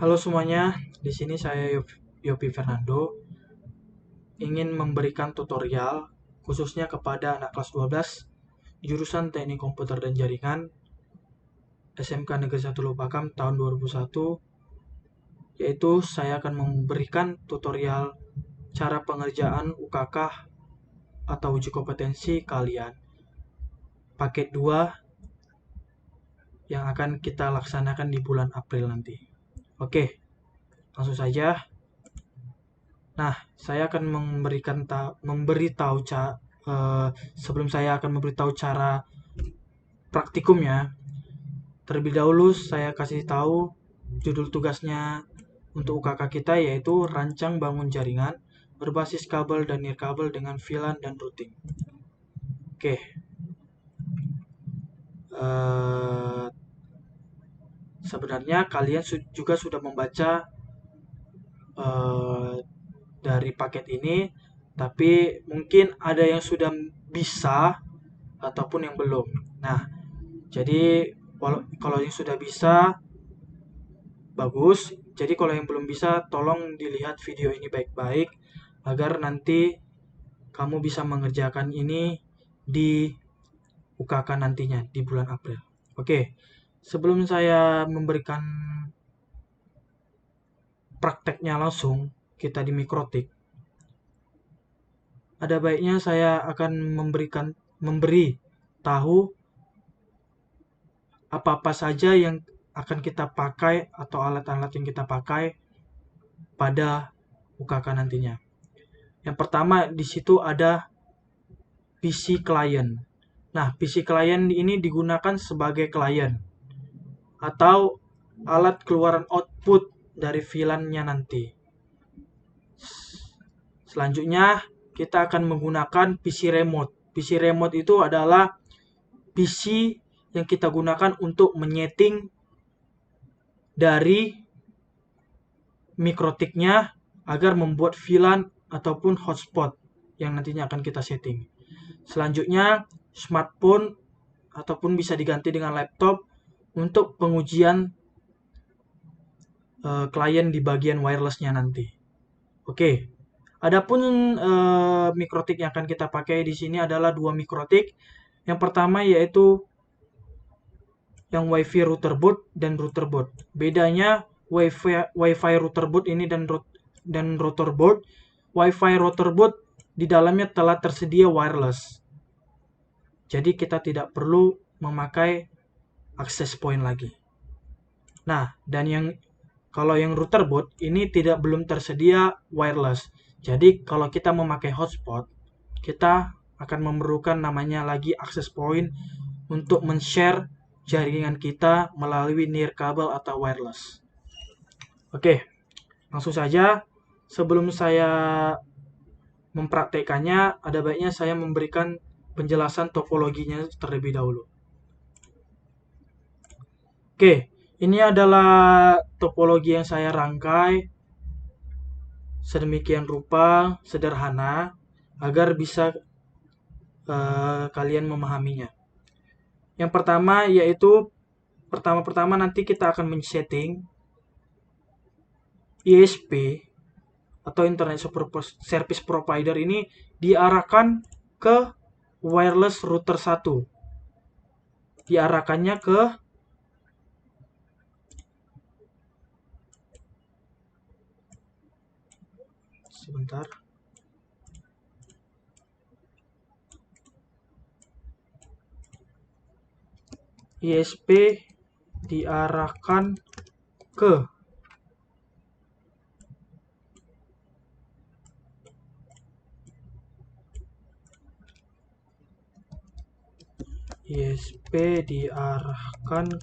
Halo semuanya, di sini saya Yopi Fernando ingin memberikan tutorial khususnya kepada anak kelas 12 jurusan Teknik Komputer dan Jaringan SMK Negeri 1 Lubakam tahun 2001, yaitu saya akan memberikan tutorial cara pengerjaan UKK atau uji kompetensi kalian paket 2 yang akan kita laksanakan di bulan April nanti. Oke, langsung saja. Nah, saya akan memberitahu sebelum saya akan memberitahu cara praktikumnya. Terlebih dahulu saya kasih tahu judul tugasnya untuk UKK kita, yaitu rancang bangun jaringan berbasis kabel dan nirkabel dengan VLAN dan routing. Oke. Sebenarnya kalian juga sudah membaca dari paket ini, tapi mungkin ada yang sudah bisa ataupun yang belum. Nah, jadi kalau yang sudah bisa bagus. Jadi kalau yang belum bisa, tolong dilihat video ini baik-baik agar nanti kamu bisa mengerjakan ini di UKK nantinya di bulan April. Oke, sebelum saya memberikan prakteknya langsung kita di Mikrotik, ada baiknya saya akan memberi tahu apa-apa saja yang akan kita pakai atau alat-alat yang kita pakai pada UKK nantinya. Yang pertama di situ ada PC client. Nah, PC client ini digunakan sebagai klien atau alat keluaran output dari VLAN-nya nanti. Selanjutnya, kita akan menggunakan PC remote. PC remote itu adalah PC yang kita gunakan untuk menyeting dari mikrotiknya agar membuat VLAN ataupun hotspot yang nantinya akan kita setting. Selanjutnya, smartphone ataupun bisa diganti dengan laptop untuk pengujian klien di bagian wirelessnya nanti. Oke. Adapun mikrotik yang akan kita pakai di sini adalah 2 mikrotik. Yang pertama yaitu yang WiFi router board dan router board. Bedanya WiFi router board ini dan router board. WiFi router board di dalamnya telah tersedia wireless. Jadi kita tidak perlu memakai access point lagi. Nah, dan kalau yang router board ini belum tersedia wireless. Jadi kalau kita memakai hotspot, kita akan memerlukan namanya lagi access point untuk men-share jaringan kita melalui nirkabel atau wireless. Oke, langsung saja. Sebelum saya mempraktekannya, ada baiknya saya memberikan penjelasan topologinya terlebih dahulu. Oke, ini adalah topologi yang saya rangkai sedemikian rupa sederhana agar bisa kalian memahaminya. Yang pertama yaitu pertama nanti kita akan men-setting ISP atau Internet Service Provider ini diarahkan ke wireless router 1. Diarahkannya ke sebentar. ISP diarahkan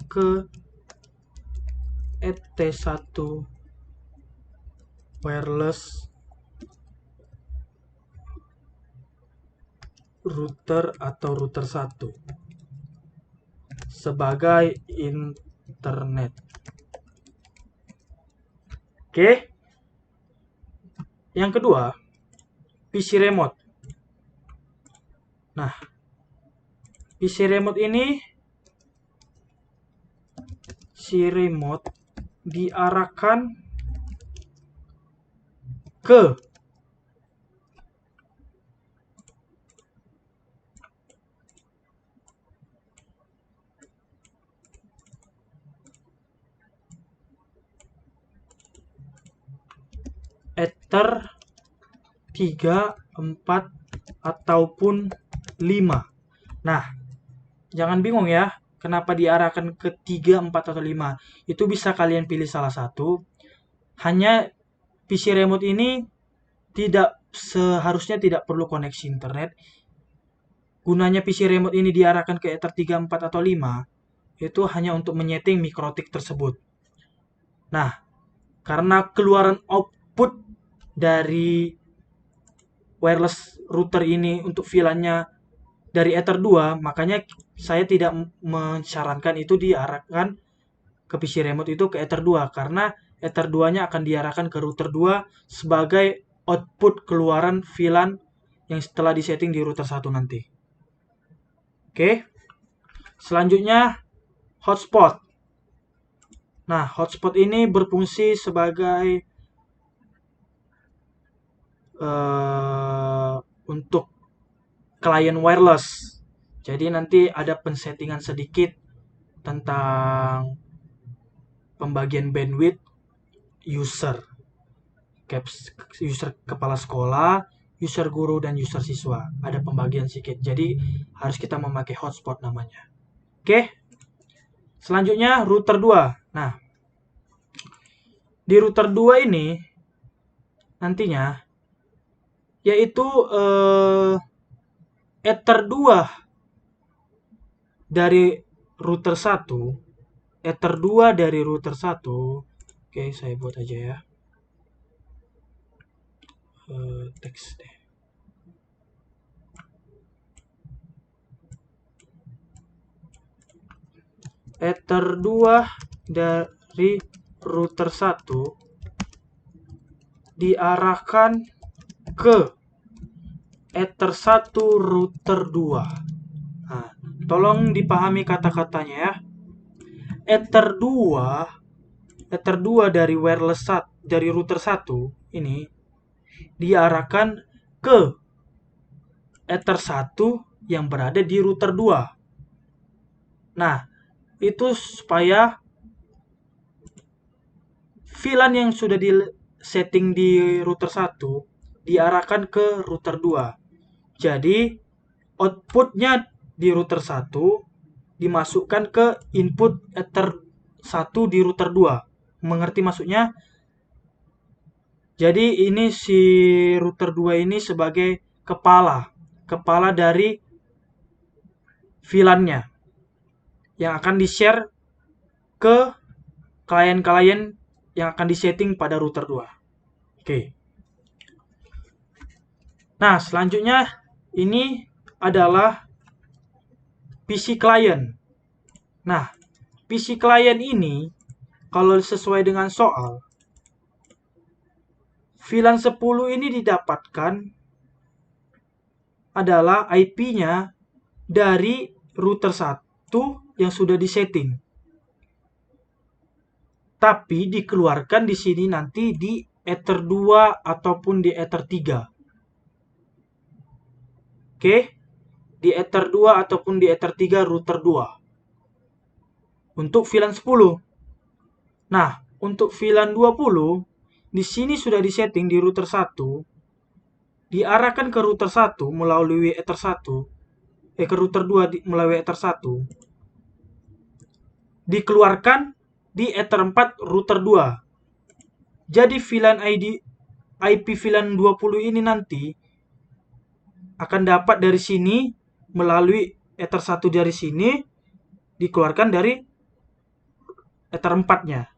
ke ET1 wireless router atau router 1 sebagai internet. Oke. Yang kedua, PC remote. Nah, PC remote ini si remote diarahkan ke Ether 3, 4, ataupun 5. Nah, jangan bingung ya, kenapa diarahkan ke 3, 4, atau 5. Itu bisa kalian pilih salah satu. Hanya PC remote ini seharusnya tidak perlu koneksi internet. Gunanya PC remote ini diarahkan ke Ether 3, 4, atau 5, itu hanya untuk menyeting mikrotik tersebut. Nah, karena keluaran output dari wireless router ini untuk VLAN-nya dari Ether 2, makanya saya tidak menyarankan itu diarahkan ke PC remote itu ke Ether 2, karena Ether 2-nya akan diarahkan ke router 2 sebagai output keluaran VLAN yang setelah disetting di router 1 nanti. Oke. Selanjutnya hotspot. Nah, hotspot ini berfungsi sebagai untuk klien wireless. Jadi nanti ada pensettingan sedikit tentang pembagian bandwidth user kepala sekolah, user guru, dan user siswa. Ada pembagian sedikit. Jadi harus kita memakai hotspot namanya. Oke. Selanjutnya router 2. Nah, di router 2 ini nantinya yaitu Ether 2 dari router 1, Ether 2 dari router 1. Oke, saya buat aja ya. Teks deh. Ether 2 dari router 1 diarahkan ke Ether 1 router 2. Nah, tolong dipahami kata-katanya ya. Ether 2 dari wireless dari router 1 ini diarahkan ke Ether 1 yang berada di router 2. Nah, itu supaya VLAN yang sudah di setting di router 1 diarahkan ke router 2. Jadi, outputnya di router 1 dimasukkan ke input Ether 1 di router 2. Mengerti maksudnya? Jadi ini si router 2 ini sebagai kepala dari VLAN-nya yang akan di-share ke klien-klien yang akan disetting pada router 2. Oke. Nah, selanjutnya ini adalah PC client. Nah, PC client ini kalau sesuai dengan soal, VLAN 10 ini didapatkan adalah IP-nya dari router 1 yang sudah disetting. Tapi dikeluarkan di sini nanti di Ether 2 ataupun di Ether 3. Oke? Di Ether 2 ataupun di Ether 3 router 2. Untuk VLAN 10. Nah, untuk VLAN 20 di sini sudah disetting di router 1, diarahkan ke router 1 melalui Ether 1, ke router 2 melalui Ether 1, dikeluarkan di Ether 4 router 2. Jadi VLAN IP VLAN 20 ini nanti akan dapat dari sini melalui Ether 1 dari sini, dikeluarkan dari Ether 4-nya.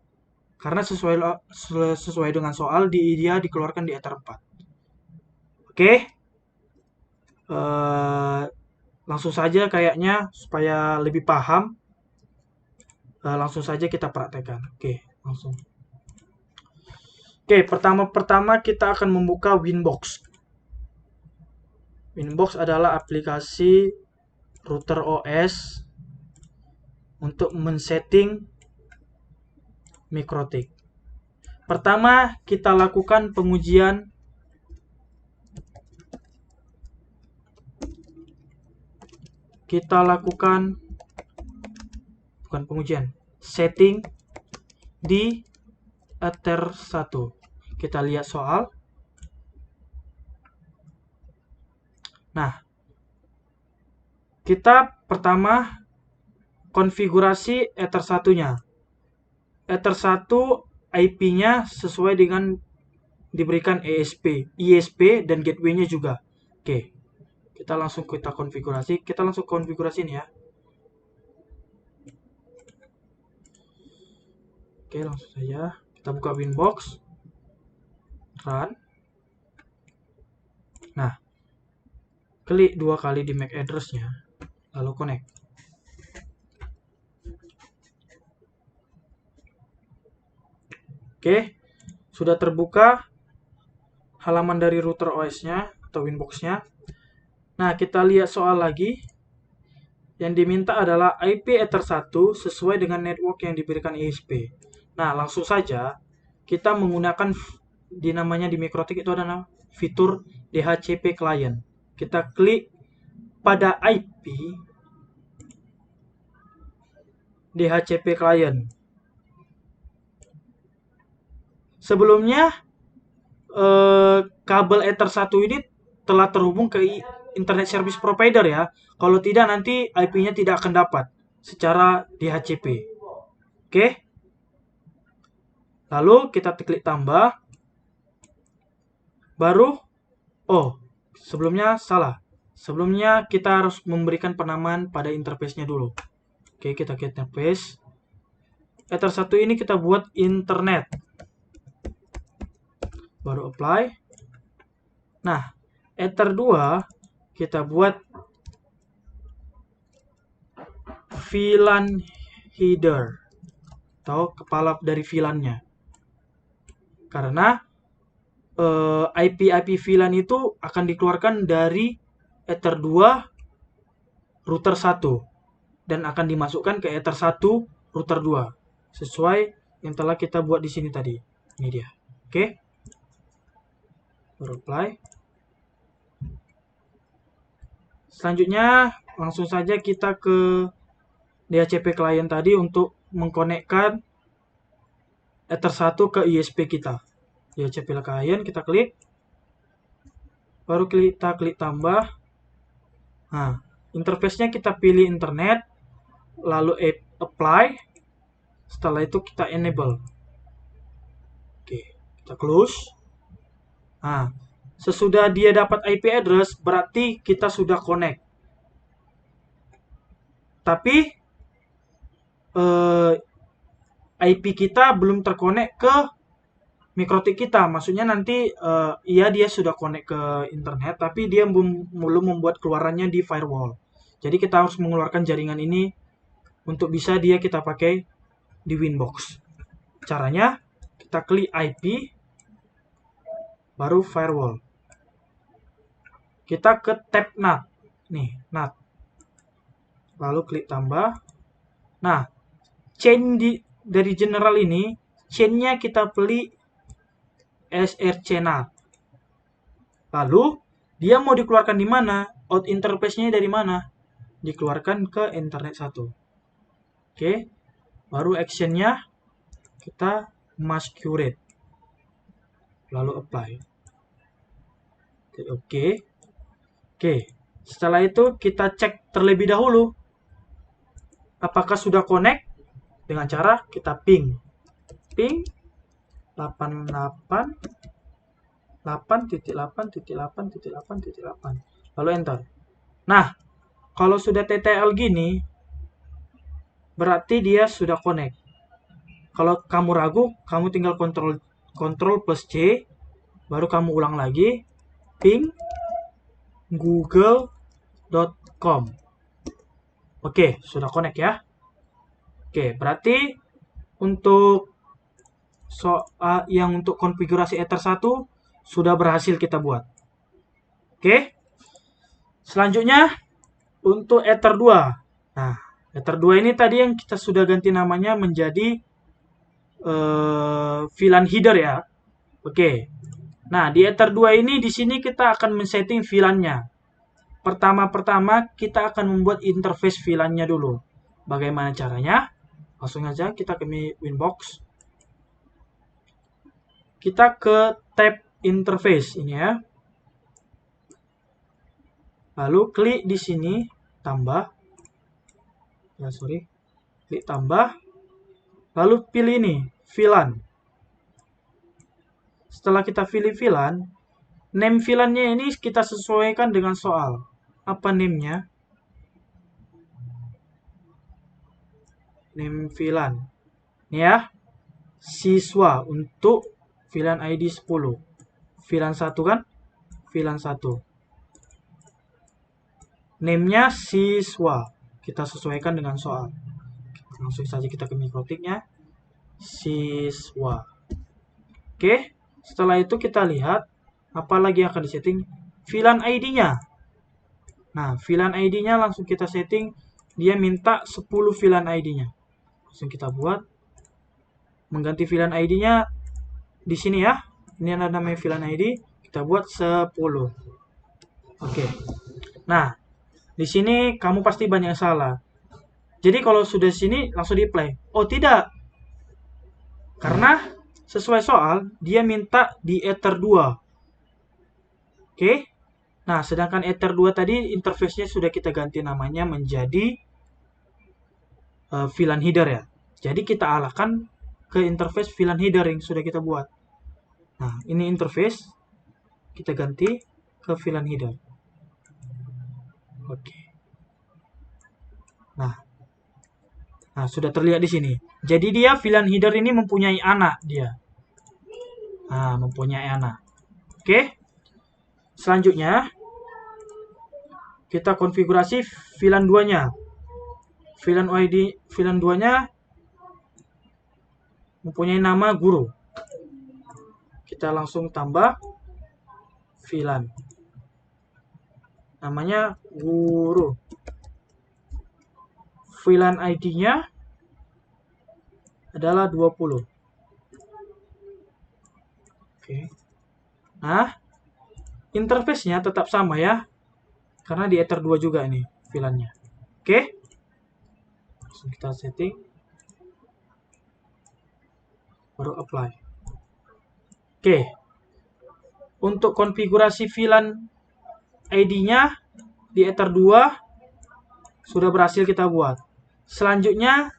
Karena sesuai dengan soal dia dikeluarkan di Ether 4. Oke. Langsung saja kayaknya supaya lebih paham. Langsung saja kita praktekkan. Oke, langsung. Oke, pertama kita akan membuka Winbox. Winbox adalah aplikasi router OS untuk men-setting mikrotik. Pertama, kita lakukan pengujian setting di Ether 1. Kita lihat soal. Nah, kita pertama konfigurasi Ether 1-nya. Ether 1 IP-nya sesuai dengan diberikan ISP dan gateway-nya juga. Oke. Kita langsung konfigurasi. Kita langsung konfigurasi ini ya. Oke, langsung saja. Kita buka Winbox. Run. Nah, klik 2 kali di MAC address-nya. Lalu connect. Oke. Sudah terbuka halaman dari router OS-nya atau Winbox-nya. Nah, kita lihat soal lagi. Yang diminta adalah IP Ether 1 sesuai dengan network yang diberikan ISP. Nah, langsung saja kita menggunakan namanya di mikrotik itu ada fitur DHCP client. Kita klik pada IP DHCP client. Sebelumnya kabel Ether 1 ini telah terhubung ke internet service provider ya. Kalau tidak nanti IP-nya tidak akan dapat secara DHCP. Oke. Lalu kita klik tambah. Baru sebelumnya salah. Sebelumnya kita harus memberikan penamaan pada interface-nya dulu. Oke, kita ke interface. Ether 1 ini kita buat internet. Baru apply. Nah, Ether 2 kita buat VLAN header atau kepala dari VLAN-nya. Karena IP VLAN itu akan dikeluarkan dari Ether 2 router 1 dan akan dimasukkan ke Ether 1 router 2 sesuai yang telah kita buat di sini tadi. Ini dia. Oke. Baru apply. Selanjutnya langsung saja kita ke DHCP client tadi untuk mengkonekkan Ether 1 ke ISP kita. DHCP client kita klik. Baru kita klik tambah. Nah, interface-nya kita pilih internet, lalu apply. Setelah itu kita enable. Oke, kita close. Nah, sesudah dia dapat IP address, berarti kita sudah connect. Tapi IP kita belum terkonek ke mikrotik kita. Maksudnya nanti dia sudah connect ke internet, tapi dia belum membuat keluarannya di firewall. Jadi kita harus mengeluarkan jaringan ini untuk bisa kita pakai di Winbox. Caranya kita klik IP, baru firewall. Kita ke tab NAT. Nih, NAT. Lalu klik tambah. Nah, chain dari general ini, chain-nya kita pilih SRC NAT. Lalu, dia mau dikeluarkan di mana? Out interface-nya dari mana? Dikeluarkan ke internet 1. Oke. Baru action-nya kita masquerade. Lalu apply. Oke. Setelah itu kita cek terlebih dahulu apakah sudah connect dengan cara kita ping 88.8.8.8.8 lalu enter. Nah, kalau sudah TTL gini berarti dia sudah connect. Kalau kamu ragu, kamu tinggal kontrol plus C, baru kamu ulang lagi ping google.com. Oke, sudah connect ya. Oke, berarti untuk yang untuk konfigurasi Ether 1 sudah berhasil kita buat. Oke. Selanjutnya untuk Ether 2. Nah, Ether 2 ini tadi yang kita sudah ganti namanya menjadi VLAN header ya. Oke. Nah, di Ether 2 ini di sini kita akan men-setting VLAN-nya. Pertama-pertama kita akan membuat interface VLAN-nya dulu. Bagaimana caranya? Langsung aja kita ke Winbox. Kita ke tab interface ini ya. Lalu klik di sini tambah. Ya, sorry. Klik tambah. Lalu pilih ini, VLAN. Setelah kita pilih VLAN, name VLAN-nya ini kita sesuaikan dengan soal. Apa name-nya? Name VLAN. Ini ya. Siswa untuk VLAN ID 10. VLAN 1 kan? VLAN 1. Name-nya siswa. Kita sesuaikan dengan soal. Langsung saja kita ke mikrotiknya. Siswa. Oke. Setelah itu kita lihat apa lagi yang akan disetting. VLAN ID-nya. Nah, VLAN ID-nya langsung kita setting. Dia minta 10 VLAN ID-nya. Langsung kita buat. Mengganti VLAN ID-nya di sini ya. Ini ada namanya VLAN ID. Kita buat 10. Oke. Nah, di sini kamu pasti banyak yang salah. Jadi kalau sudah sini langsung di play. Oh tidak. Karena sesuai soal dia minta di Ether 2. Oke. Nah, sedangkan Ether 2 tadi interface-nya sudah kita ganti namanya menjadi VLAN header ya. Jadi kita alahkan ke interface VLAN header yang sudah kita buat. Nah, ini interface. Kita ganti ke VLAN header. Oke. Nah, sudah terlihat di sini. Jadi dia VLAN header ini mempunyai anak dia. Nah, mempunyai anak. Oke. Selanjutnya kita konfigurasi VLAN 2-nya. VLAN ID VLAN 2-nya mempunyai nama guru. Kita langsung tambah VLAN. Namanya guru. VLAN ID-nya adalah 20. Oke. Nah, interface-nya tetap sama ya. Karena di Ether 2 juga ini VLAN-nya. Oke. Langsung kita setting. Baru apply. Oke. Untuk konfigurasi VLAN ID-nya di Ether 2 sudah berhasil kita buat. Selanjutnya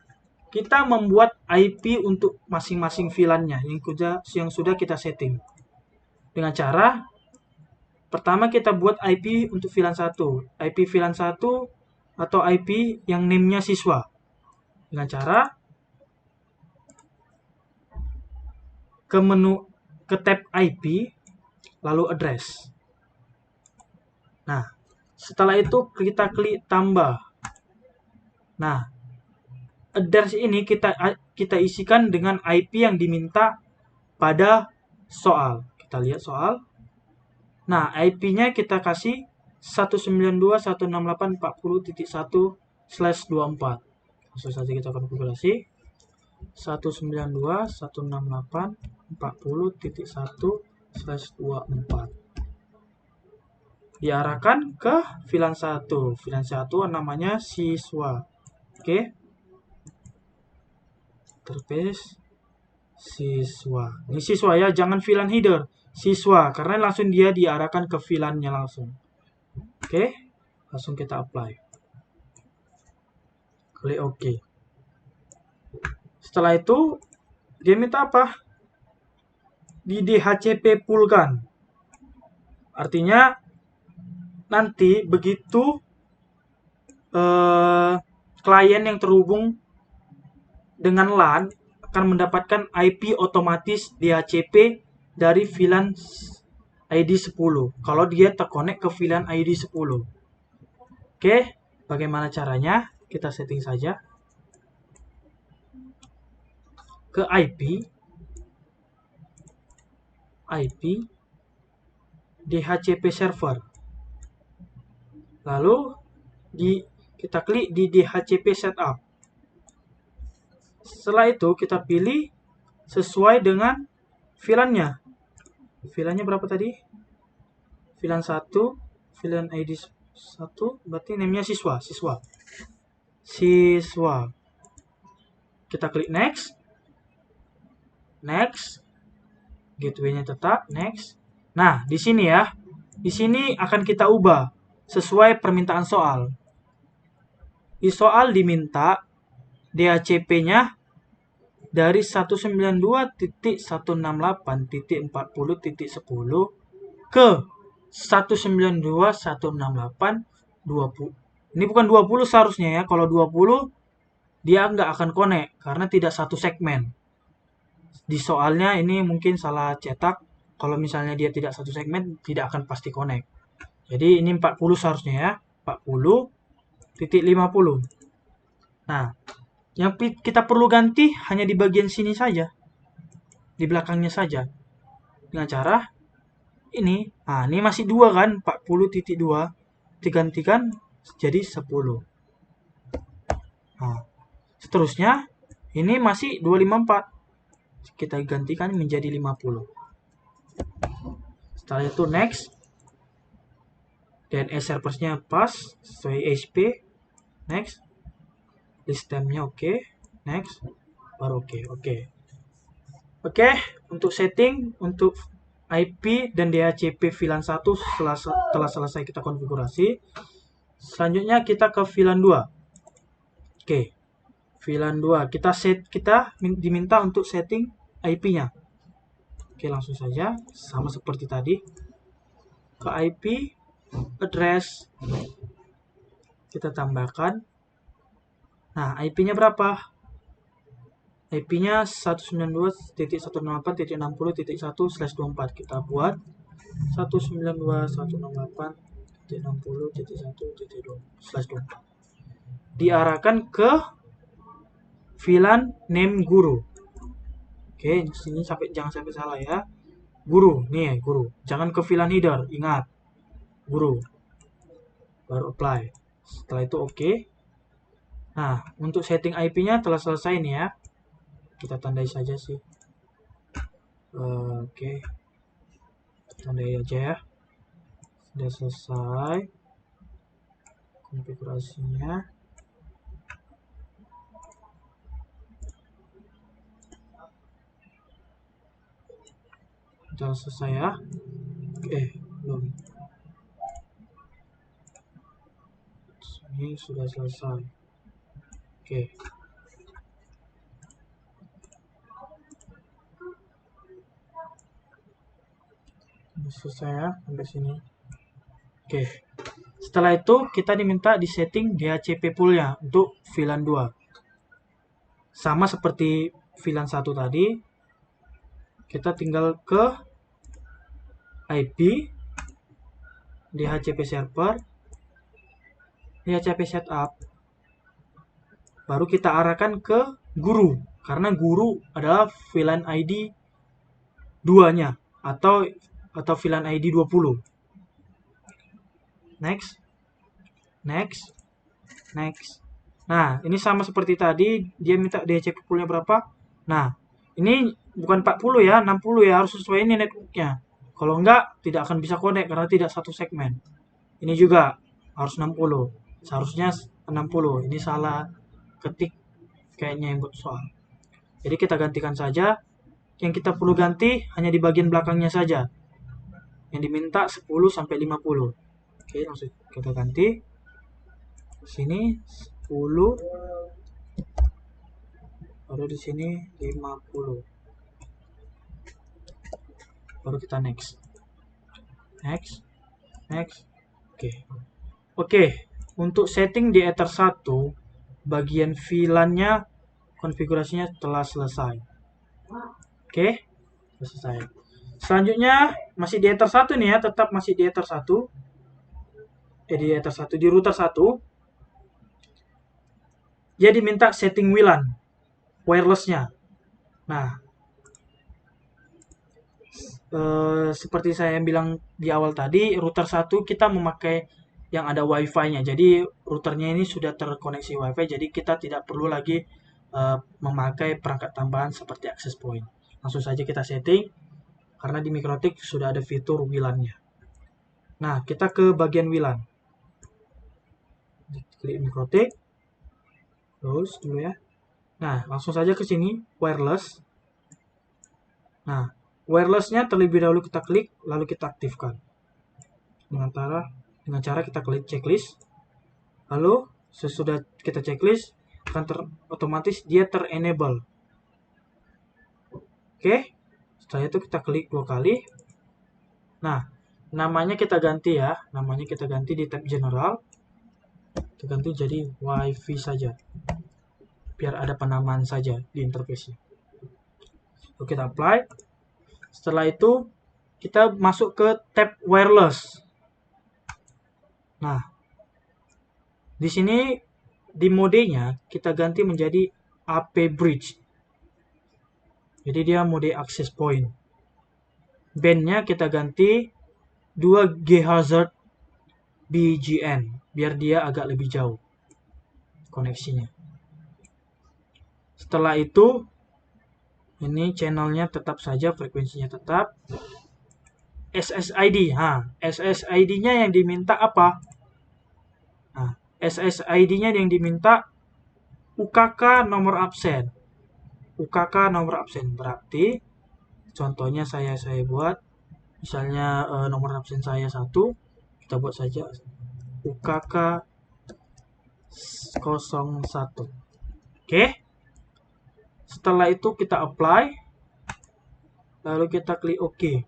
kita membuat IP untuk masing-masing VLAN-nya yang sudah kita setting. Dengan cara pertama kita buat IP untuk VLAN 1. IP VLAN 1 atau IP yang name-nya siswa. Dengan cara ke menu ke tab IP lalu address. Nah, setelah itu kita klik tambah. Nah, address ini kita isikan dengan IP yang diminta pada soal. Kita lihat soal. Nah, IP-nya kita kasih 192.168.40.1/24. Langsung saja kita konfigurasi. 192.168.40.1/24. Diarahkan ke VLAN 1. VLAN 1 namanya siswa. Oke. Interface siswa. Ini siswa ya, jangan VLAN header. Siswa, karena langsung dia diarahkan ke VLAN-nya langsung. Oke. Langsung kita apply. Klik OK. Setelah itu, dia minta apa? Di DHCP full-kan. Artinya, nanti begitu klien yang terhubung dengan LAN akan mendapatkan IP otomatis DHCP dari VLAN ID 10 kalau dia terkonek ke VLAN ID 10. Oke, bagaimana caranya? Kita setting saja ke IP DHCP server. Lalu kita klik di DHCP setup. Setelah itu kita pilih sesuai dengan VLAN-nya. VLAN-nya berapa tadi? VLAN 1, VLAN ID 1, berarti name-nya siswa. Kita klik next. Gateway-nya tetap next. Nah, di sini ya. Di sini akan kita ubah sesuai permintaan soal. Di soal diminta DHCP-nya dari 192.168.40.10 ke 192.168.20. Ini bukan 20 seharusnya ya. Kalau 20 dia nggak akan connect karena tidak satu segmen. Di soalnya ini mungkin salah cetak. Kalau misalnya dia tidak satu segmen, tidak akan pasti connect. Jadi ini 40 seharusnya ya. 40.50. Nah, yang kita perlu ganti hanya di bagian sini saja. Di belakangnya saja. Dengan cara ini. Nah, ini masih 2 kan? 40.2. Digantikan jadi 10. Nah, seterusnya ini masih 254. Kita gantikan menjadi 50. Setelah itu next. DNS serversnya pas sesuai HP. Next. List time-nya oke. Next. Baru oke. Oke, untuk setting untuk IP dan DHCP VLAN 1 telah selesai kita konfigurasi. Selanjutnya kita ke VLAN 2. Oke. VLAN 2 kita diminta untuk setting IP-nya. Oke, langsung saja sama seperti tadi. Ke IP address kita tambahkan. Nah, IP-nya berapa? IP-nya 192.168.60.1/24. Kita buat 192.168.60.1/24. Diarahkan ke VLAN name guru. Oke, sini jangan sampai salah ya. Guru, nih guru. Jangan ke VLAN header, ingat. Guru. Baru apply. Setelah itu oke. Nah, untuk setting IP-nya telah selesai nih ya. Kita tandai saja sih. Oke. Tandai aja ya. Sudah selesai konfigurasinya. Sudah selesai ya. Oke, belum. Ini sudah selesai. Oke. Selesai ya sampai sini. Oke. Setelah itu kita diminta di setting DHCP pool-nya untuk VLAN 2. Sama seperti VLAN 1 tadi. Kita tinggal ke IP DHCP server, DHCP setup. Baru kita arahkan ke guru, karena guru adalah VLAN ID 2-nya atau VLAN ID 20. Next. Nah, ini sama seperti tadi, dia minta DHCP pool-nya berapa? Nah, ini bukan 40 ya, 60 ya, harus sesuai ini network-nya. Kalau enggak, tidak akan bisa connect karena tidak satu segmen. Ini juga harus 60. Seharusnya 60. Ini salah ketik kayaknya yang buat soal. Jadi kita gantikan saja. Yang kita perlu ganti hanya di bagian belakangnya saja. Yang diminta 10 sampai 50. Oke, langsung kita ganti. Sini 10. Baru di sini 50. Baru kita next. Oke. Untuk setting di Ether 1 bagian VLAN-nya konfigurasinya telah selesai. Oke, selesai. Selanjutnya masih di Ether 1 nih ya, tetap masih di Ether 1. Di Ether 1 di router 1. Dia diminta setting WLAN wireless-nya. Nah, seperti saya bilang di awal tadi, router 1 kita memakai yang ada wifi-nya. Jadi routernya ini sudah terkoneksi wifi, jadi kita tidak perlu lagi memakai perangkat tambahan seperti access point. Langsung saja kita setting, karena di MikroTik sudah ada fitur WLAN-nya. Nah, kita ke bagian WLAN. Klik MikroTik, terus dulu ya. Nah, langsung saja ke sini, wireless. Nah, wireless-nya terlebih dahulu kita klik, lalu kita aktifkan. Dengan cara kita klik checklist. Lalu, sesudah kita checklist, otomatis dia ter-enable. Oke, setelah itu kita klik 2 kali. Nah, namanya kita ganti ya. Namanya kita ganti di tab general. Kita ganti jadi WiFi saja. Biar ada penamaan saja di interface-nya. Oke, kita apply. Setelah itu, kita masuk ke tab wireless. Nah, di sini di modenya kita ganti menjadi AP Bridge. Jadi dia mode access point. Bandnya kita ganti 2 GHz BGN biar dia agak lebih jauh koneksinya. Setelah itu ini channelnya tetap saja, frekuensinya tetap. SSID. SSID-nya yang diminta apa? Nah, SSID-nya yang diminta UKK nomor absen. UKK nomor absen berarti contohnya saya buat misalnya nomor absen saya 1, kita buat saja UKK 01. Oke. Setelah itu kita apply, lalu kita klik OK.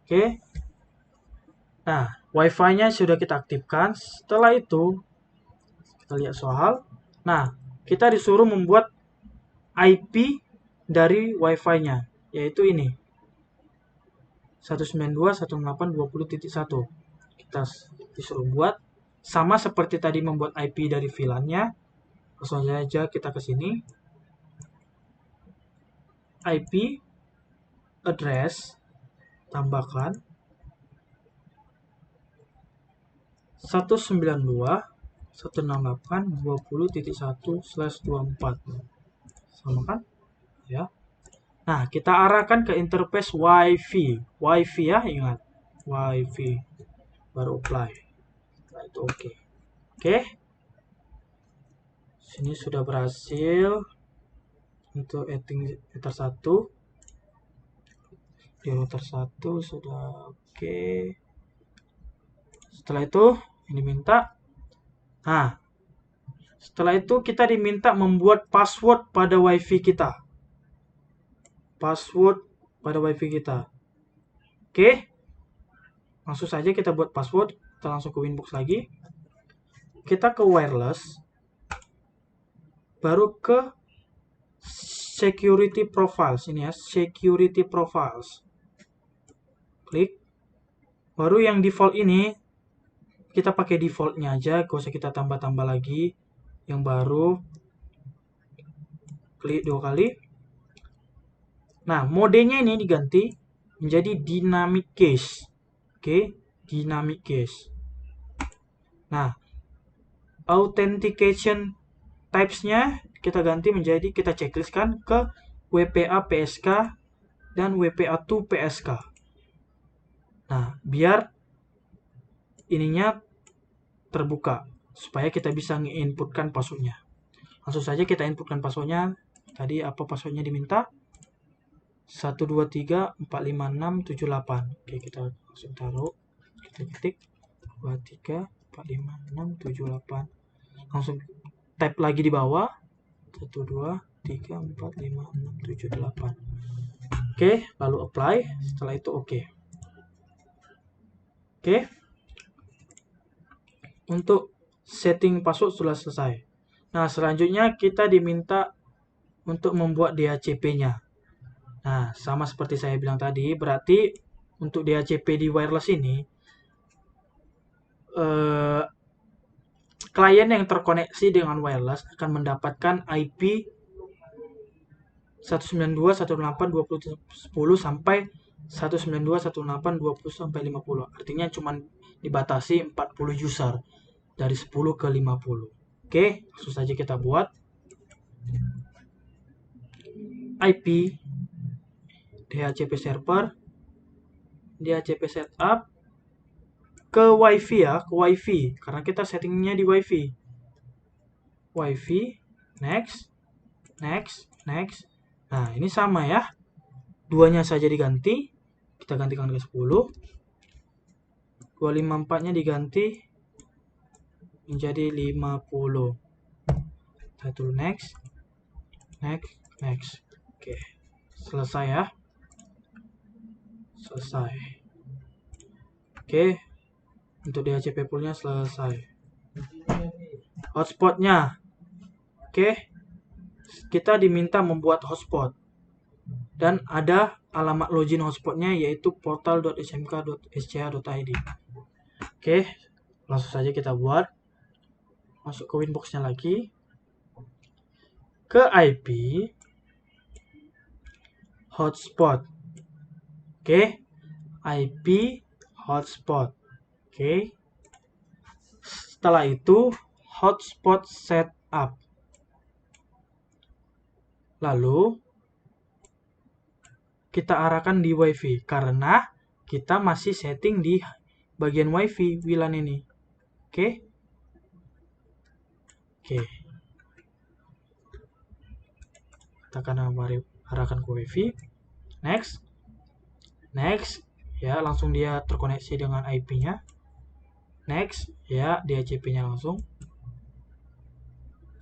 Oke. Nah, Wi-Fi-nya sudah kita aktifkan. Setelah itu kita lihat soal. Nah, kita disuruh membuat IP dari Wi-Fi-nya, yaitu ini 192.168.20.1. Kita disuruh buat sama seperti tadi membuat IP dari VLAN-nya. Langsung saja kita ke sini. IP address tambahkan 192.168.20.1/24. Sama kan? Ya. Nah, kita arahkan ke interface WiFi. WiFi ya, ingat. WiFi. Baru apply. Nah, itu oke. Oke. Sini sudah berhasil. Untuk router 1. Di router 1 sudah oke. Setelah itu, ini minta. Nah, setelah itu kita diminta membuat password pada WiFi kita. Password pada WiFi kita. Oke. Langsung saja kita buat password. Kita langsung ke Winbox lagi. Kita ke wireless. Baru ke security profiles. Ini ya, security profiles. Klik. Baru yang default ini, kita pakai defaultnya aja. Gak usah kita tambah-tambah lagi. Yang baru. Klik 2 kali. Nah, modenya ini diganti menjadi dynamic cache. Oke, dynamic cache. Nah, authentication types-nya kita ganti menjadi, kita checklistkan ke WPA PSK dan WPA2 PSK. Nah, biar ininya terbuka supaya kita bisa nge-inputkan passwordnya. Langsung saja kita inputkan passwordnya. Tadi apa passwordnya diminta? 1234567 Oke, kita langsung taruh, kita ketik 1234567 langsung type lagi di bawah 1234567 Oke, lalu apply. Setelah itu oke. Oke, untuk setting password sudah selesai. Nah, selanjutnya kita diminta untuk membuat DHCP-nya. Nah, sama seperti saya bilang tadi, berarti untuk DHCP di wireless ini, klien yang terkoneksi dengan wireless akan mendapatkan IP 192.168.20.10 sampai 192.168.20.50. Artinya cuma dibatasi 40 user dari 10 ke 50. Oke, langsung saja kita buat. IP, DHCP server, DHCP setup, ke WiFi ya, ke WiFi, karena kita settingnya di WiFi. WiFi, next, next, next. Nah, ini sama ya. Duanya saja diganti. Kita gantikan ke 10. 254-nya diganti menjadi 50. Satu next, next, next. Oke, selesai ya. Selesai. Oke, untuk DHCP poolnya selesai. Hotspotnya, oke, kita diminta membuat hotspot dan ada alamat login hotspotnya yaitu portal.smk.sch.id. Oke, langsung saja kita buat. Masuk ke winboxnya lagi, ke IP hotspot. Oke, IP hotspot. Oke, setelah itu hotspot setup. Lalu kita arahkan di WiFi karena kita masih setting di bagian WiFi WLAN ini. Oke. Oke. Kita akan arahkan ke WiFi. Next. Next. Ya, langsung dia terkoneksi dengan IP-nya. Next. Ya, DHCP-nya langsung.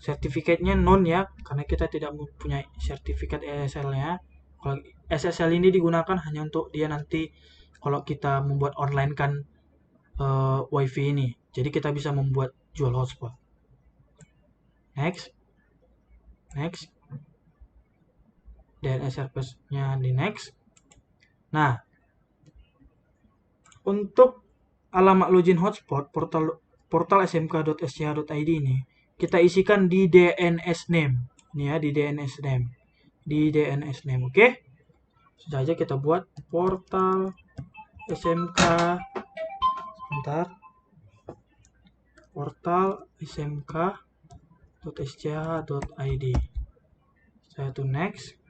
Sertifikatnya non ya, karena kita tidak mempunyai sertifikat SSL-nya. Kalau SSL ini digunakan hanya untuk dia nanti kalau kita membuat online kan WiFi ini. Jadi kita bisa membuat jual hotspot. Next. Next. DNS service-nya di next. Nah, untuk alamat login hotspot portal smk.sch.id ini kita isikan di DNS name. Ini ya, di DNS name. Di DNS name, oke? Sudah aja kita buat portal smk. Sebentar. Portal smk.sch.id. Saya tuh next.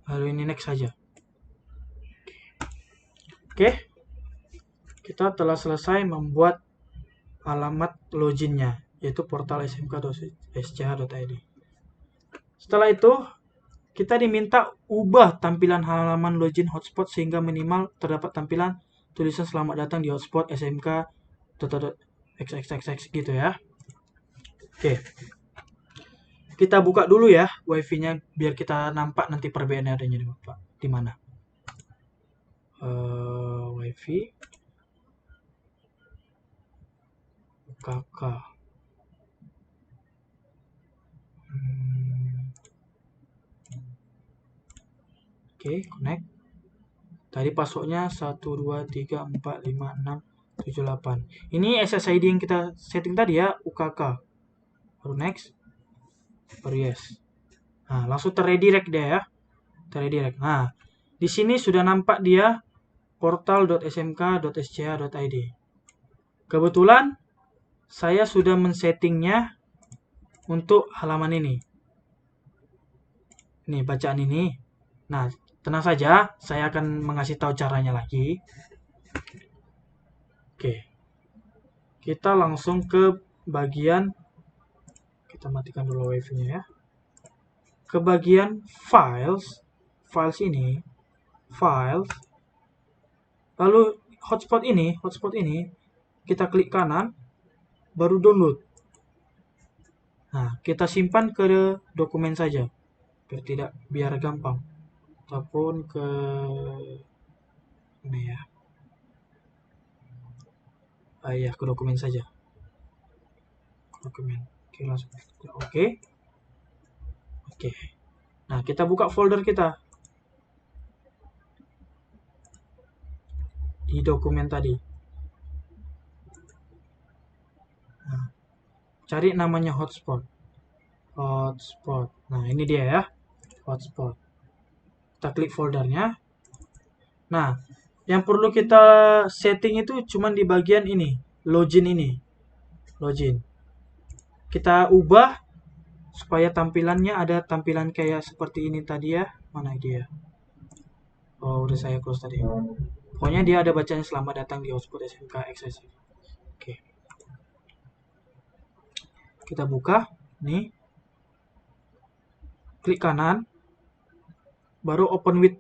Lalu ini next saja. Oke. Kita telah selesai membuat alamat loginnya, yaitu portal smk.sch.id. Setelah itu, kita diminta ubah tampilan halaman login hotspot sehingga minimal terdapat tampilan tulisan selamat datang di hotspot smk xxxx gitu ya. Oke. Kita buka dulu ya WiFi-nya biar kita nampak nanti perbedaannya adanya di mana. WiFi kakak. Oke, connect. Tadi passwordnya 123456778. Ini SSID yang kita setting tadi ya, UKK. Baru next. Baru yes. Nah, langsung terredirect dia ya. Terredirect. Nah, di sini sudah nampak dia portal.smk.sch.id. Kebetulan saya sudah men-settingnya untuk halaman ini. Nih, bacaan ini. Nah, tenang saja, saya akan mengasih tahu caranya lagi. Oke. Kita langsung ke bagian, kita matikan dulu WiFi-nya ya. Ke bagian files ini, files. Lalu hotspot ini, kita klik kanan, baru download. Nah, kita simpan ke dokumen saja, biar gampang. Ataupun ke ini ya. Ya, ke dokumen saja. Dokumen. Oke, langsung. Oke. Oke. Nah, kita buka folder kita. Di dokumen tadi. Nah, cari namanya hotspot. Hotspot. Nah, ini dia ya. Hotspot. Kita klik foldernya. Nah, yang perlu kita setting itu cuma di bagian ini. Login ini. Login. Kita ubah supaya tampilannya ada tampilan kayak seperti ini tadi ya. Mana dia? Oh, udah saya close tadi. Pokoknya dia ada bacanya selamat datang di hotspot SMK XS. Oke. Kita buka. Nih. Klik kanan. Baru open with.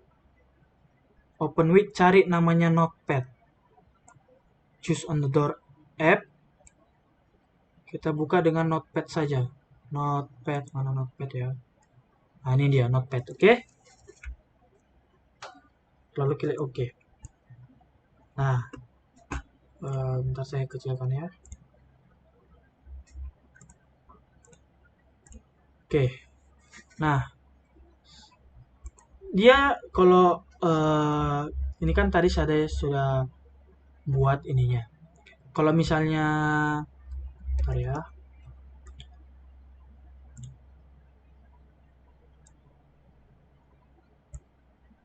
Open with, cari namanya Notepad. Choose on the door app. Kita buka dengan Notepad saja. Notepad, mana Notepad ya? Nah, ini dia Notepad, oke? Lalu klik OK. Nah, bentar saya kecilkan ya. Oke. Nah, dia kalau ini kan tadi saya sudah buat ininya. Kalau misalnya, bentar ya.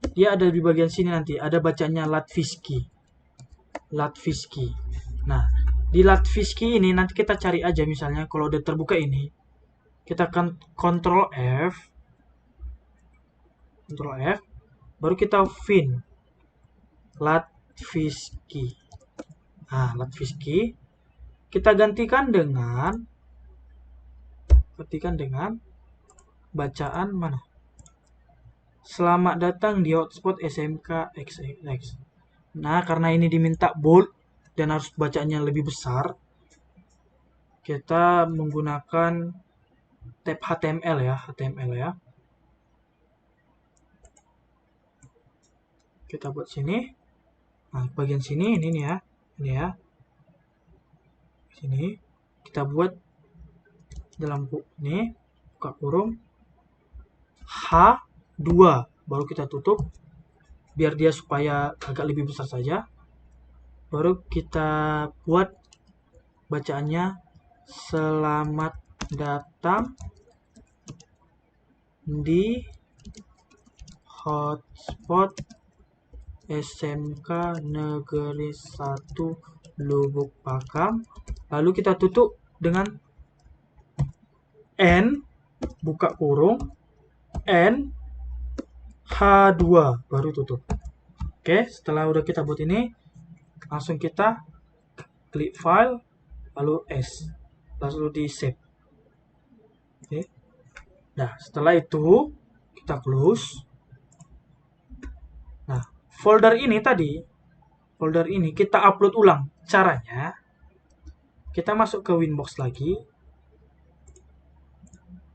Dia ada di bagian sini nanti, ada bacanya Latviski. Latviski. Nah, di Latviski ini nanti kita cari aja misalnya kalau udah terbuka ini, kita akan Ctrl F, Ctrl F, baru kita find Latviski. Nah, Latviski kita gantikan dengan bacaan mana? Selamat datang di hotspot SMK XXX. Nah, karena ini diminta bold dan harus bacaannya lebih besar, kita menggunakan tab HTML ya. Kita buat sini. Nah, bagian sini ini nih ya. Ini ya. Sini kita buat dalam ini buka kurung H2, baru kita tutup biar dia supaya agak lebih besar saja. Baru kita buat bacaannya selamat datang di hotspot SMK Negeri 1 Lubuk Pakam. Lalu kita tutup dengan N, buka kurung, N, H2, baru tutup. Oke, setelah udah kita buat ini, langsung kita klik file, lalu S, lalu di save. Oke. Nah, setelah itu kita close. Nah, folder ini kita upload ulang. Caranya, kita masuk ke Winbox lagi.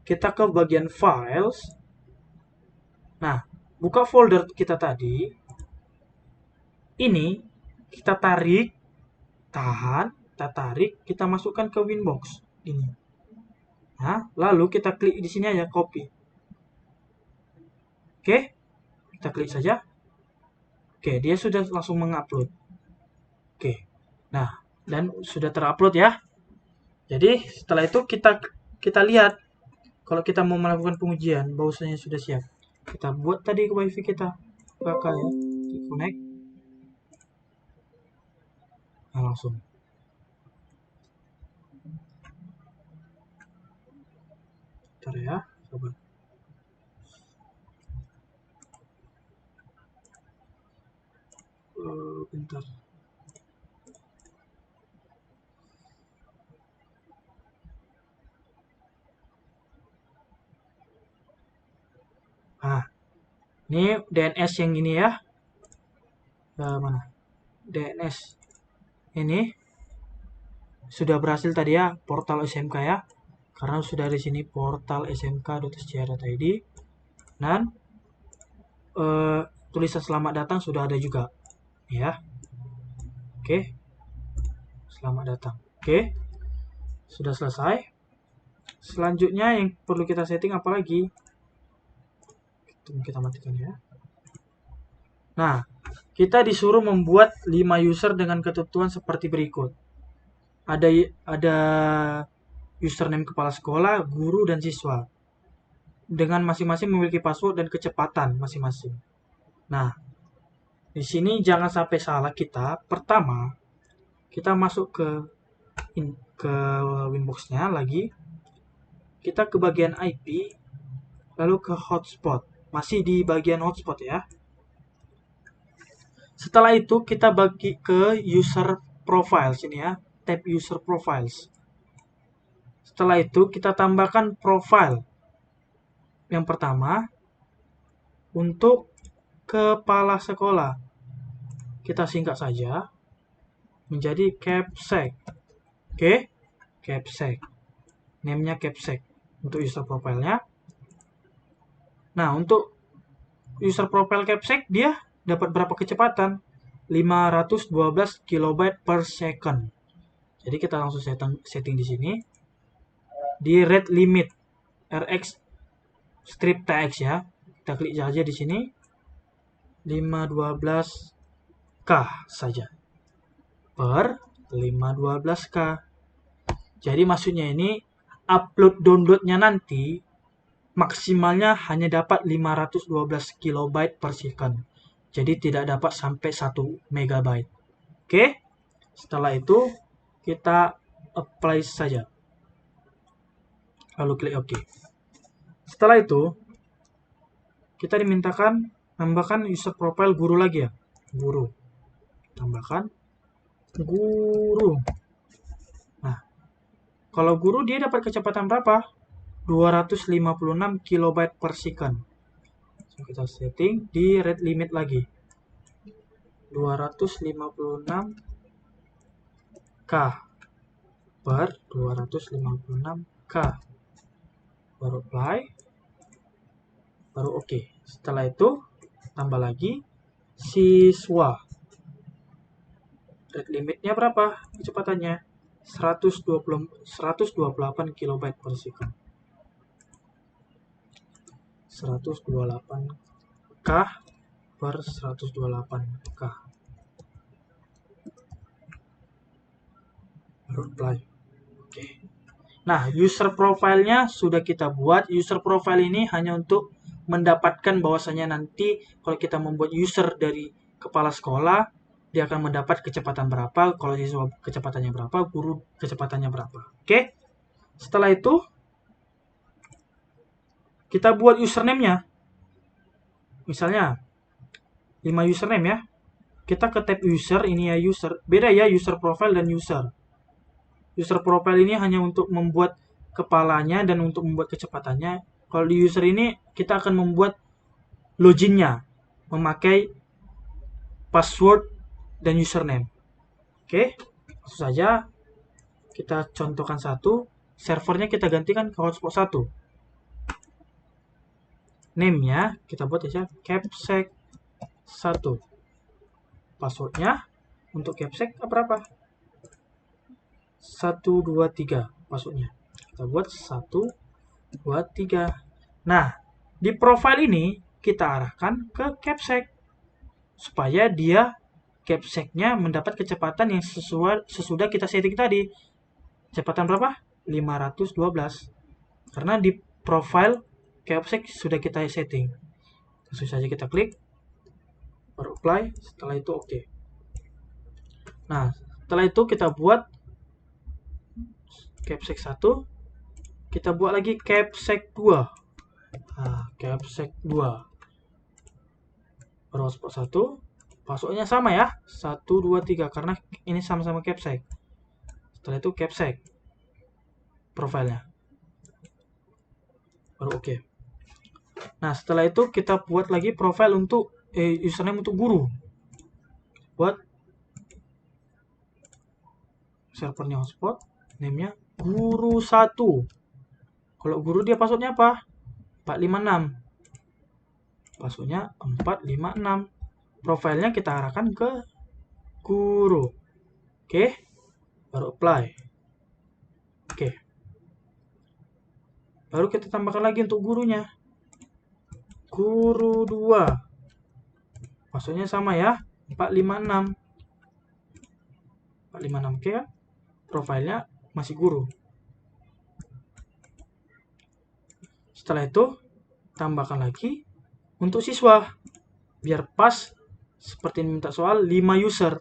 Kita ke bagian files. Nah, buka folder kita tadi. Ini kita tarik, kita tarik, kita masukkan ke Winbox ini. Nah, lalu kita klik di sini aja copy. Oke, kita klik saja. Oke, dia sudah langsung mengupload. Oke, nah, dan sudah terupload ya. Jadi setelah itu kita lihat kalau kita mau melakukan pengujian bahwasanya sudah siap. Kita buat tadi wifi kita, buka ya, connect. Nah, langsung. Bentar ya, coba. Bentar. Nah, ini DNS yang ini ya. Mana? DNS ini sudah berhasil tadi ya, portal SMK ya. Karena sudah di sini portal smk.sj.id dan tulisan selamat datang sudah ada juga ya. Oke, selamat datang. Oke, sudah selesai. Selanjutnya yang perlu kita setting apa lagi? Kita matikan ya. Nah, kita disuruh membuat 5 user dengan ketentuan seperti berikut. Ada username kepala sekolah, guru, dan siswa. Dengan masing-masing memiliki password dan kecepatan masing-masing. Nah, di sini jangan sampai salah kita. Pertama, kita masuk ke Winbox-nya lagi. kita ke bagian IP, lalu ke hotspot. Masih di bagian hotspot ya. Setelah itu kita bagi ke user profile sini ya, tab user profiles. Setelah itu kita tambahkan profile. Yang pertama untuk kepala sekolah. Kita singkat saja menjadi capsec. Oke, capsec. Name-nya capsec untuk user profile-nya. Nah, untuk user profile capsec dia dapat berapa kecepatan? 512 KB per second. Jadi kita langsung setting di sini. Di rate limit RX strip TX ya. Kita klik saja di sini. 512K saja. Per 512K. Jadi maksudnya ini upload downloadnya nanti maksimalnya hanya dapat 512 KB per second. Jadi tidak dapat sampai 1 MB. Oke. Setelah itu kita apply saja. Lalu klik OK. Setelah itu kita dimintakan tambahkan user profile guru lagi ya. Guru. Tambahkan guru. Nah, kalau guru dia dapat kecepatan berapa? 256 KB per second. So, kita setting di rate limit lagi. 256K per 256K. Baru apply. Baru OK. Setelah itu tambah lagi siswa. Rate limitnya berapa kecepatannya? 128 KB per second. 128K per 128K. Baru apply. Oke. Nah, user profile-nya sudah kita buat. User profile ini hanya untuk mendapatkan bahwasanya nanti kalau kita membuat user dari kepala sekolah, dia akan mendapat kecepatan berapa, kalau siswa kecepatannya berapa, guru kecepatannya berapa. Oke. Setelah itu kita buat username-nya. Misalnya 5 username ya. Kita ke tab user, ini ya user. Beda ya user profile dan user. User profile ini hanya untuk membuat kepalanya dan untuk membuat kecepatannya. Kalau di user ini kita akan membuat loginnya memakai password dan username. Oke, langsung saja kita contohkan satu. Servernya kita gantikan ke hotspot 1. Name-nya kita buat aja capsec 1. Passwordnya untuk capsec berapa? 123 passwordnya. Kita buat 123. Nah, di profile ini kita arahkan ke capsec supaya dia capsec-nya mendapat kecepatan yang sesudah kita setting tadi. Kecepatan berapa? 512. Karena di profile capsec sudah kita setting. Langsung saja kita klik, baru apply, setelah itu OK. Nah, setelah itu kita buat capsec 1, kita buat lagi capsec 2. Nah, capsec 2. Baru hotspot 1, passwordnya sama ya, 123 karena ini sama-sama capsec. Setelah itu capsec profilnya. Baru OK. Nah, setelah itu kita buat lagi profile untuk username untuk guru. Buat servernya hotspot, name-nya guru 1. Kalau guru dia passwordnya apa? 456. Passwordnya 456. Profilnya kita arahkan ke guru. Oke. Baru apply. Oke. Baru kita tambahkan lagi untuk gurunya. Guru 2. Passwordnya sama ya, 456. 456 oke kan? Profilnya masih guru. Setelah itu tambahkan lagi untuk siswa biar pas seperti minta soal 5 user.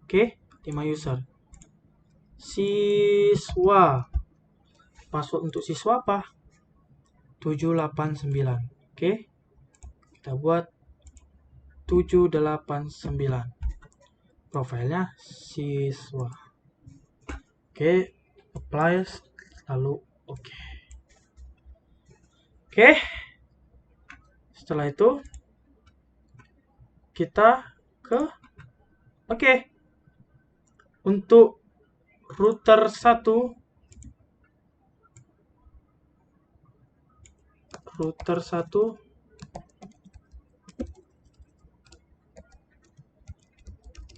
Oke, 5 user. Siswa password untuk siswa apa? 789. Oke. Kita buat 789. Profilnya siswa. Oke, apply, lalu oke. Oke. Setelah itu kita ke oke. Untuk router 1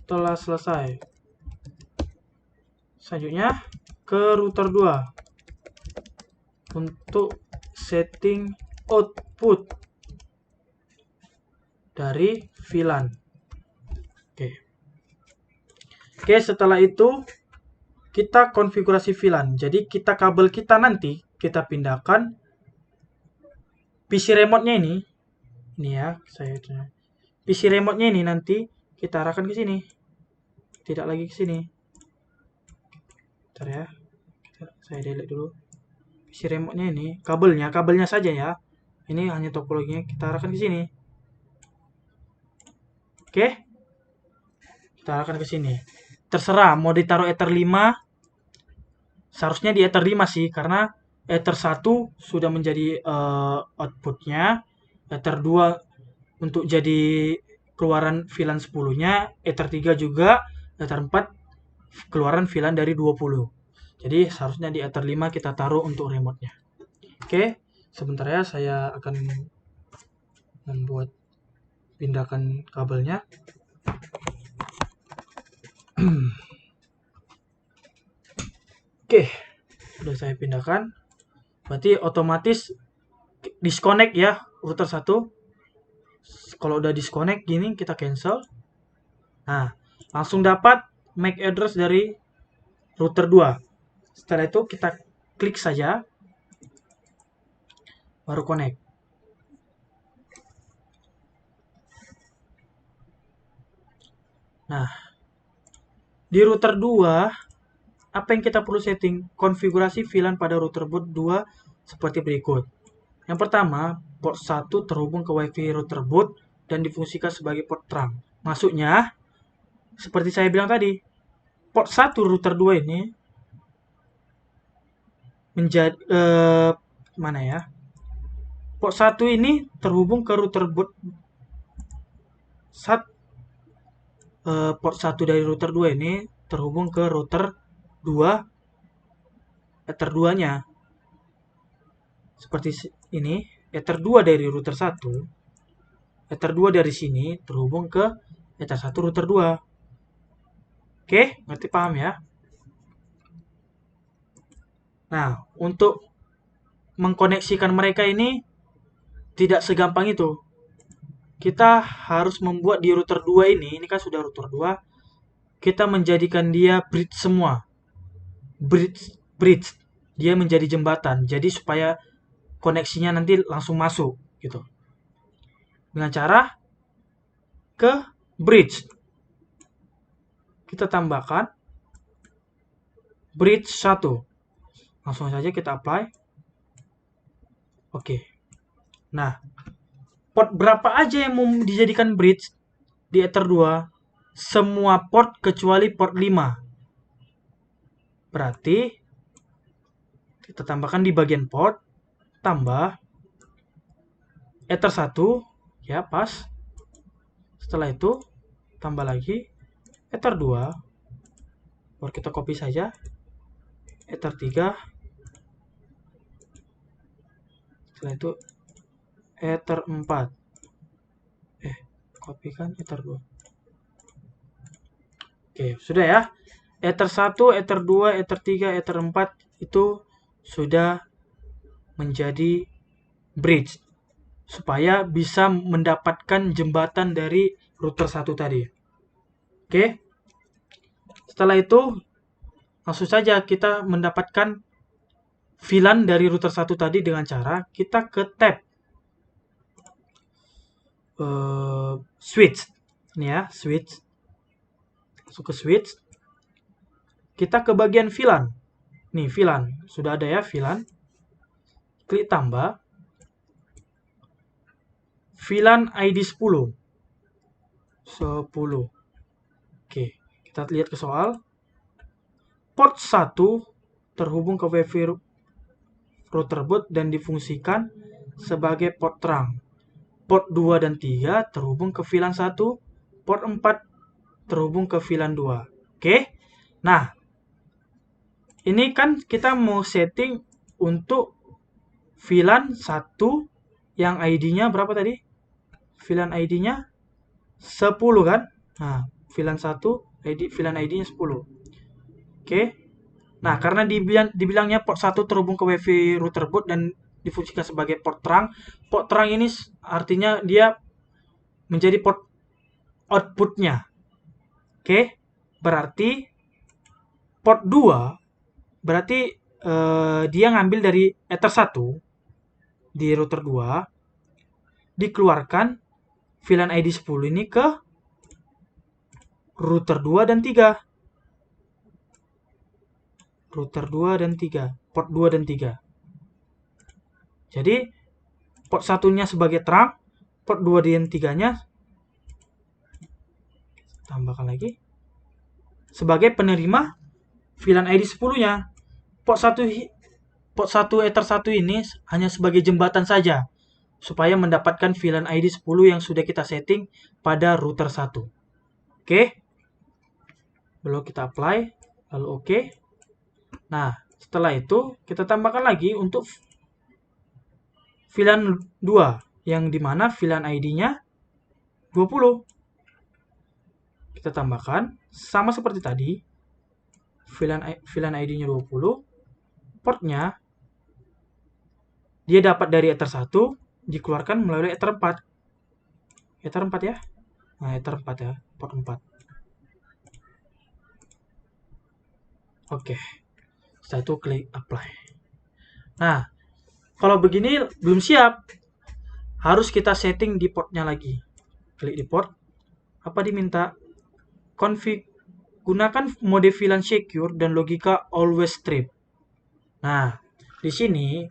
telah selesai. Selanjutnya ke router 2 untuk setting output dari VLAN. Oke, setelah itu kita konfigurasi VLAN. Jadi kabel kita nanti kita pindahkan PC remote-nya ini ya, PC remote-nya ini nanti kita arahkan ke sini. Tidak lagi ke sini. Bentar ya. Saya delete dulu. PC remote-nya ini, kabelnya saja ya. Ini hanya topologinya, kita arahkan ke sini. Oke. Kita arahkan ke sini. Terserah mau ditaruh Ether 5. Seharusnya di Ether 5 sih, karena Ether 1 sudah menjadi outputnya. Ether 2 untuk jadi keluaran VLAN 10-nya. Ether 3 juga. Ether 4 keluaran VLAN dari 20. Jadi seharusnya di Ether 5 kita taruh untuk remote-nya. Oke, sebentar ya, saya akan membuat pindahkan kabelnya. Oke, sudah saya pindahkan. Berarti otomatis disconnect ya router 1. Kalau udah disconnect gini, kita cancel. Nah, langsung dapat MAC address dari router 2. Setelah itu kita klik saja, baru connect. Nah, di router 2, apa yang kita perlu setting? Konfigurasi VLAN pada router boot 2 seperti berikut. Yang pertama, port 1 terhubung ke WiFi router boot dan difungsikan sebagai port terang. Maksudnya, seperti saya bilang tadi, port 1 router 2 ini menjadi mana ya? Port 1 ini terhubung ke router boot port 1 dari router 2 ini terhubung ke router 2 Ether 2-nya. Seperti ini, Ether 2 dari router 1, Ether 2 dari sini terhubung ke Ether 1 router 2. Oke, ngerti, paham ya? Nah, untuk mengkoneksikan mereka ini tidak segampang itu. Kita harus membuat di router 2 ini kan sudah router 2, kita menjadikan dia bridge semua. Bridge. Dia menjadi jembatan. Jadi supaya koneksinya nanti langsung masuk gitu. Dengan cara ke bridge. Kita tambahkan bridge 1. Langsung saja kita apply. Oke. Nah, port berapa aja yang mau dijadikan bridge di Ether 2? Semua port kecuali port 5. Berarti kita tambahkan di bagian port, tambah Ether 1, ya pas. Setelah itu tambah lagi Ether 2. Baru kita copy saja. Ether 3. Setelah itu Ether 4. Copy kan Ether 2. Oke, sudah ya. Ether 1, Ether 2, Ether 3, Ether 4 itu sudah menjadi bridge supaya bisa mendapatkan jembatan dari router 1 tadi. Oke. Setelah itu langsung saja kita mendapatkan VLAN dari router 1 tadi dengan cara kita ke tab switch. Ini ya, switch. Masuk ke switch. Kita ke bagian VLAN. Nih, VLAN. Sudah ada ya VLAN. Klik tambah. VLAN ID 10. 10. Oke, kita lihat ke soal. Port 1 terhubung ke WiFi router boot dan difungsikan sebagai port terang. Port 2 dan 3 terhubung ke VLAN 1. Port 4 terhubung ke VLAN 2. Oke. Nah, ini kan kita mau setting untuk VLAN 1 yang ID-nya berapa tadi? VLAN ID-nya 10 kan? Nah, VLAN 1 VLAN ID-nya 10. Oke. Nah, karena dibilangnya port 1 terhubung ke WiFi router boot dan difungsikan sebagai port terang. Port terang ini artinya dia menjadi port output-nya. Oke. Berarti port 2 berarti dia ngambil dari Ether 1 di router 2, dikeluarkan VLAN ID 10 ini ke router 2 dan 3. Router 2 dan 3. Port 2 dan 3. Jadi, port satunya sebagai terang, port 2 dan 3-nya tambahkan lagi sebagai penerima VLAN ID 10-nya. Port 1 Ether 1 ini hanya sebagai jembatan saja supaya mendapatkan VLAN ID 10 yang sudah kita setting pada router 1. Oke. Belum kita apply, lalu oke. Nah, setelah itu kita tambahkan lagi untuk VLAN 2 yang dimana VLAN ID-nya 20. Kita tambahkan sama seperti tadi. VLAN ID-nya 20. Portnya dia dapat dari Ether 1, dikeluarkan melalui Ether 4. Ether 4 ya. Nah, Ether 4 ya, port 4. Oke. Setelah itu klik apply. Nah, kalau begini belum siap. Harus kita setting di portnya lagi. Klik di port. Apa diminta? Config. Gunakan mode VLAN secure dan logika always strip. Nah, di sini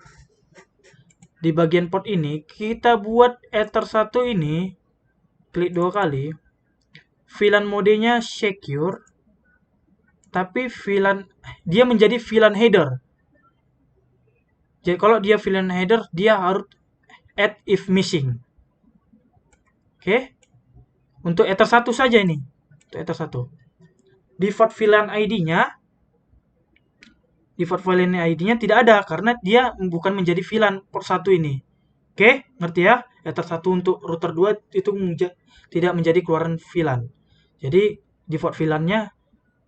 di bagian port ini kita buat Ether 1 ini klik 2 kali. VLAN modenya secure. Tapi dia menjadi VLAN header. Jadi kalau dia VLAN header, dia harus add if missing. Oke. Untuk Ether 1 saja ini. Untuk Ether 1. Default VLAN ID-nya tidak ada karena dia bukan menjadi VLAN port 1 ini. Oke, ngerti ya? Ether 1 untuk router 2 itu tidak menjadi keluaran VLAN. Jadi default VLAN-nya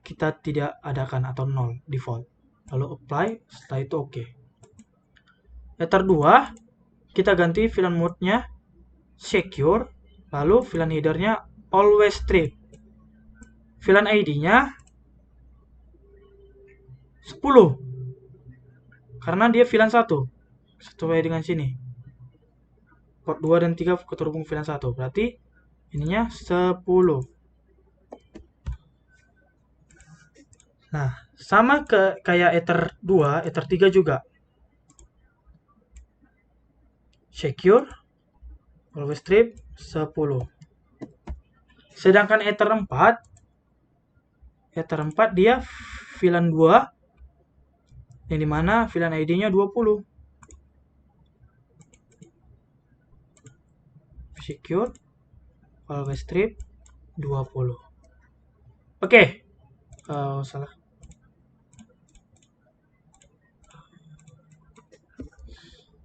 kita tidak adakan atau 0 default. Lalu apply, setelah itu oke. Ether 2 kita ganti VLAN mode-nya secure, lalu VLAN header-nya always strip. VLAN ID-nya 10. Karena dia VLAN 1. Sesuai dengan sini. Port 2 dan 3 terhubung VLAN 1. Berarti ininya 10. Nah, sama kayak Ether 2, Ether 3 juga. Secure, always strip, 10. Sedangkan Ether 4 dia VLAN 2 yang dimana VLAN ID-nya 20. Secure, always strip, 20. Oke. Salah.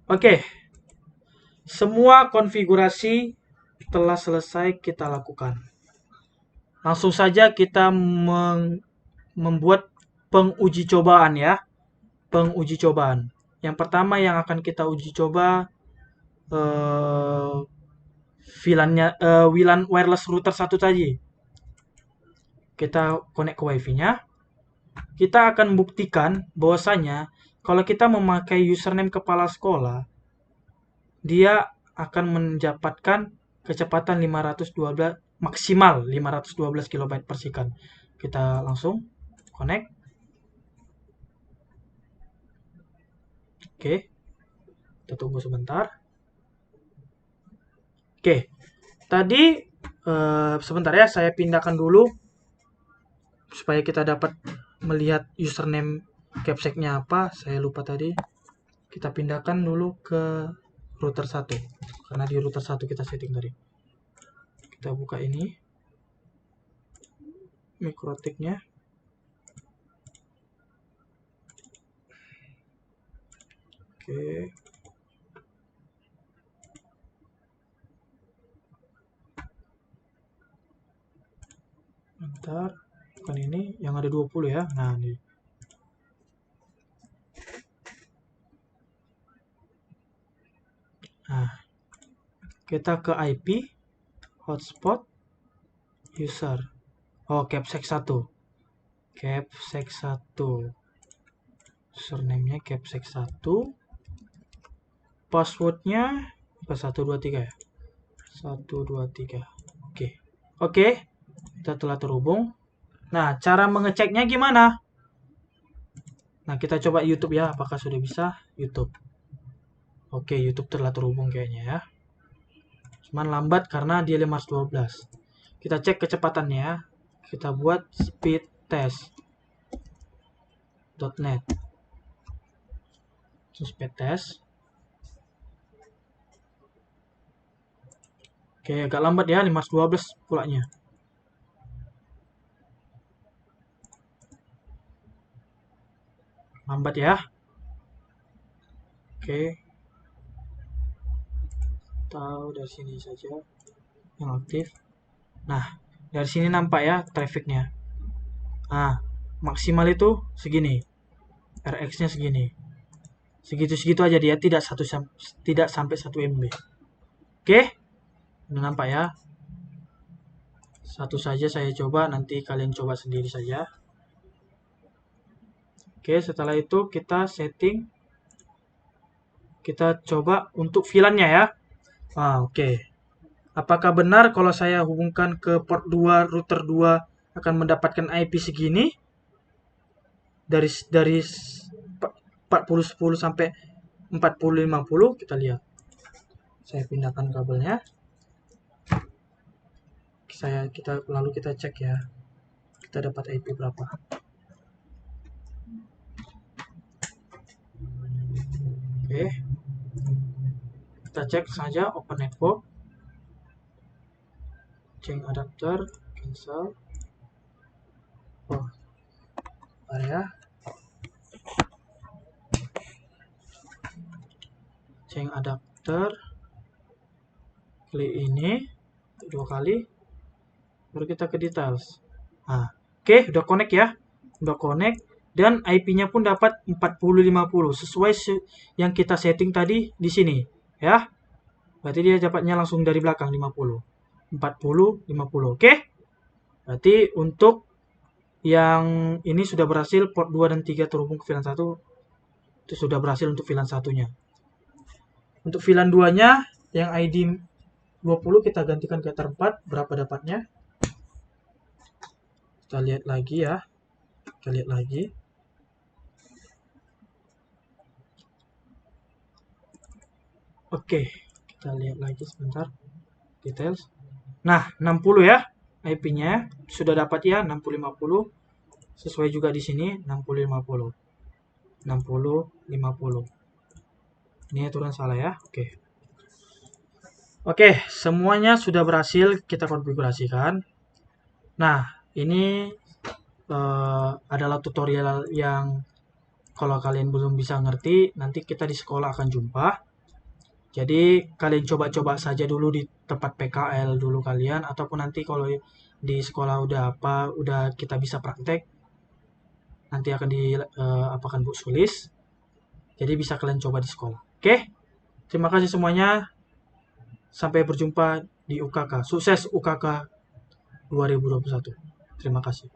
Oke. Semua konfigurasi telah selesai kita lakukan. Langsung saja kita membuat penguji cobaan ya. Penguji cobaan. Yang pertama yang akan kita uji coba WLAN wireless router 1 tadi. Kita connect ke wifi-nya. Kita akan buktikan bahwasanya kalau kita memakai username kepala sekolah, dia akan mendapatkan kecepatan 512 maksimal 512 KB per second. Kita langsung connect. Oke, kita tunggu sebentar. Oke, tadi sebentar ya, saya pindahkan dulu supaya kita dapat melihat username capsec-nya apa. Saya lupa tadi. Kita pindahkan dulu ke router 1 karena di router 1 kita setting tadi. Kita buka ini mikrotiknya. Oke. Bentar, bukan ini yang ada 20 ya. Nah, ini. Nah, kita ke IP, hotspot, user. Oh, capsec 1. Capsec 1. Username-nya capsec 1. Password-nya apa 123 ya? 123. Oke. Oke. Kita telah terhubung. Nah, cara mengeceknya gimana? Nah, kita coba YouTube ya. Apakah sudah bisa? YouTube. Oke, YouTube telah terhubung kayaknya ya. Cuman lambat karena dia 512. Kita cek kecepatannya. Kita buat speed test.net. Speed test. Oke, agak lambat ya, 512 pulanya. Lambat ya. Oke. Tahu dari sini saja yang aktif. Nah, dari sini nampak ya trafficnya. Nah, maksimal itu segini. RX-nya segini. Segitu-segitu aja dia, tidak sampai 1 MB. Oke? Udah nampak ya. Satu saja saya coba, nanti kalian coba sendiri saja. Oke, setelah itu kita setting. Kita coba untuk VLAN-nya ya. Oke. Apakah benar kalau saya hubungkan ke port 2, router 2 akan mendapatkan IP segini? Dari 4010 sampai 4050 kita lihat. Saya pindahkan kabelnya. Lalu kita cek ya. Kita dapat IP berapa? Oke. Kita cek saja open network. Change adapter, cancel. Oh, area. Change adapter. Klik ini 2 kali. Baru kita ke details. Oke, udah connect ya. Udah connect. Dan IP-nya pun dapat 4050 sesuai yang kita setting tadi di sini ya. Berarti dia dapatnya langsung dari belakang 50. 40 50. Oke? Berarti untuk yang ini sudah berhasil port 2 dan 3 terhubung ke VLAN 1. Itu sudah berhasil untuk VLAN 1-nya. Untuk VLAN 2-nya yang ID 20 kita gantikan ke Ether 4, berapa dapatnya? Kita lihat lagi ya. Kita lihat lagi. Oke, kita lihat lagi sebentar. Details. Nah, 60 ya. IP-nya sudah dapat ya 6050. Sesuai juga di sini 6050. 6050. Ini aturan salah ya. Oke, semuanya sudah berhasil kita konfigurasikan. Nah, ini adalah tutorial yang kalau kalian belum bisa ngerti, nanti kita di sekolah akan jumpa. Jadi kalian coba-coba saja dulu di tempat PKL dulu kalian, ataupun nanti kalau di sekolah udah kita bisa praktek, nanti akan apakan Bu Sulis. Jadi bisa kalian coba di sekolah. Oke? Terima kasih semuanya. Sampai berjumpa di UKK. Sukses UKK 2021. Terima kasih.